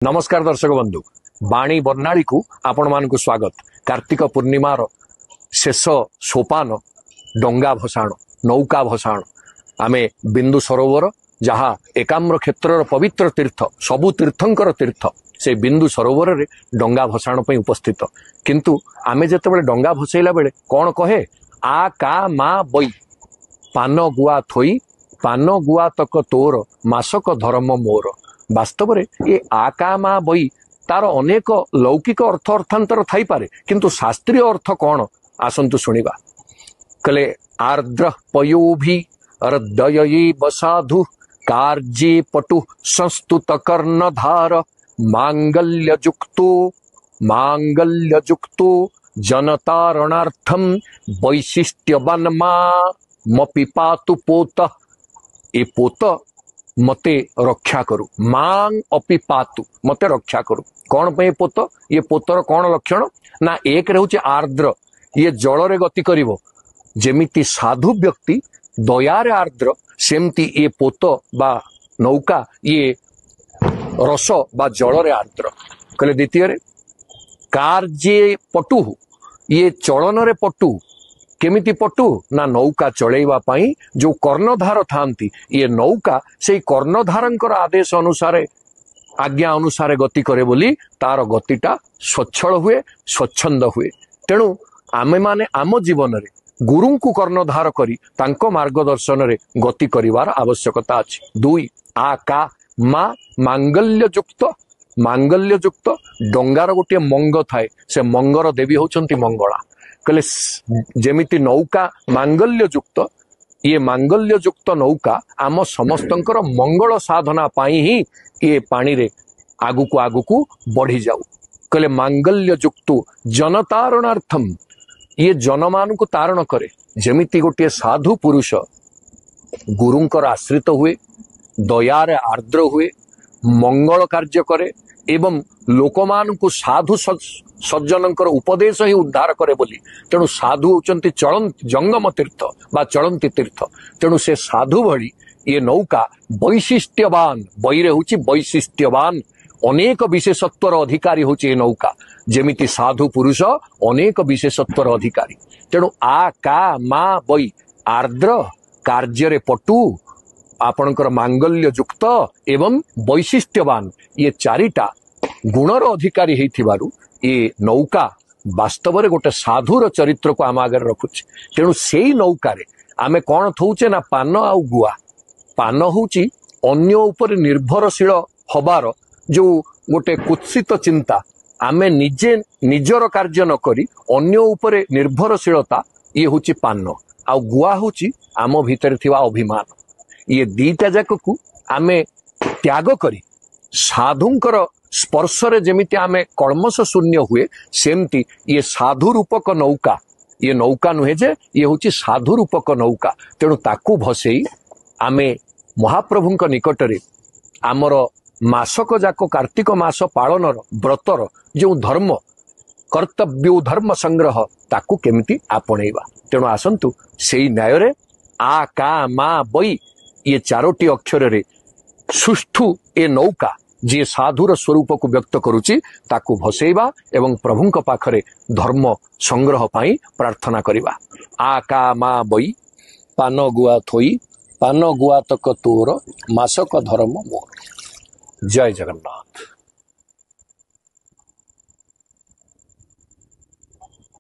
नमस्कार दर्शक बंधु बाणी बर्णाली को आपण मानक स्वागत। कार्तिक पूर्णिमार शेष सोपान डंगा भसाण नौका भसाण आमे बिंदु सरोवर जहा एकाम्र क्षेत्र पवित्र तीर्थ सबु तीर्थंकर तीर्थ से बिंदु सरोवर रे डंगा भसाण पे उपस्थित किंतु आमे जेतेबेले डंगा भसैला बेले कोन कहे आ का मा बई पान गुआ थोई पान गुआ तक तोर मासक धर्म मोर। वास्तव में ये आका मा बई तार अनेक लौकिक अर्थ अर्थांतर थाई पारे किंतु शास्त्रीय अर्थ कौन आसंतु सुनिबा। कले आर्द्र पयोभि हृदयी बसाधु कार्ये पटु संस्तुत कर्णधार मांगल्य जुक्तो जनतारणार्थम वैशिष्ट्यवान मपि पातु पोत। ए पोत मते रक्षा करू मांग अपि पातु मते रक्षा करू कौन पे पोत ये पोतर कौन लक्षण ना एक रहउचे आर्द्र ये जल रे गति करिवो जेमिति साधु व्यक्ति दयारे आर्द्र सेमति ये पोत बा नौका ये रस बा जल रे आर्द्र। कहले द्वितीय रे कार्ये पटु ये चलन रे पटु केमिति पटु ना नौका चलैवा पाई जो कर्णधार थांती ये नौका से कर्णधारंकर आदेश अनुसार आज्ञा अनुसार गति करे बोली तार गतिटा स्वच्छल हुए स्वच्छंद हुए। तेणु आमे माने आम जीवन रे गुरु को कर्णधार करी तांको मार्गदर्शन रे गति करिवार आवश्यकता अछि। दुई आ का मा मांगल्य युक्त डंगार गोटे मंग थाए से मंगर देवी होचंती मंगला। कहले जेमिति नौका मांगल्य युक्त ये मांगल्य युक्त नौका आम समस्तंकर मंगल साधना पाई ही ये पानी रे आगु को बढ़ी जाऊ। कहले मांगल्य युक्त जनतारणार्थम ये जनमान को तारण करे जेमिति गोटे साधु पुरुष गुरुंकर आश्रित हुए दयारे आर्द्र हुए मंगल कार्य करे एवं लोकमान को साधु सज्जनकर उपदेश ही उद्धार करे बोली। तेणु साधु होचंती जंगम तीर्थ बा चलंती तीर्थ। तेणु से साधु भली ये नौका वैशिष्ट्यवान बईरे होची वैशिष्ट्यवान अनेक विशेषत्वर अधिकारी होची ये नौका जेमिति साधु पुरुष अनेक विशेषत्वर अधिकारी। तेणु आ का मा बई आर्द्र कार्य रे पटु आपणकर मांगल्य युक्त एवं वैशिष्ट्यवान ये चारिटा गुणर अधिकारी हेथिबारु ये नौका वास्तव में गोटे साधुर चरित्र को आम आगे रखुचे। तेणु से नौका रे आमे कौन थौचे ना पान आउ गुआ। पान होची अन्य उपर निर्भरशील हबार जो गोटे कुत्सित चिंता आमे निजे निजर कार्य न करी अन्य उपरे निर्भरशीलता ये होची पान आउ गुआ होची आम भितर थिवा अभिमान। ये दीटा जाक को आमे त्याग करी साधुंकर स्पर्श रे जेमिति आमे कलमश शून्य हुए सेमती ये साधु रूपक नौका ये नौका नुहे जे ये होची साधु रूपक नौका। तेणु ताकू भसेई आमे महाप्रभुंक निकटरे आमर मासक जाक कार्तिक मास पालनर व्रतर जो धर्म कर्तव्य धर्म संग्रह ताकू केमिति आपणेइबा। तेणु आसंतु सेई न्याय रे आ का मा बई ये चारोटी अक्षर रे सुष्ठु ए नौका जी साधुर स्वरूप को व्यक्त करुची ताकू भसेइबा एवं प्रभुंक पाखरे धर्म संग्रह पाई प्रार्थना करिबा। आ का मा बई पान गुआ थोई पान गुआ तक तोर मासक धर्म मोर। जय जगन्नाथ।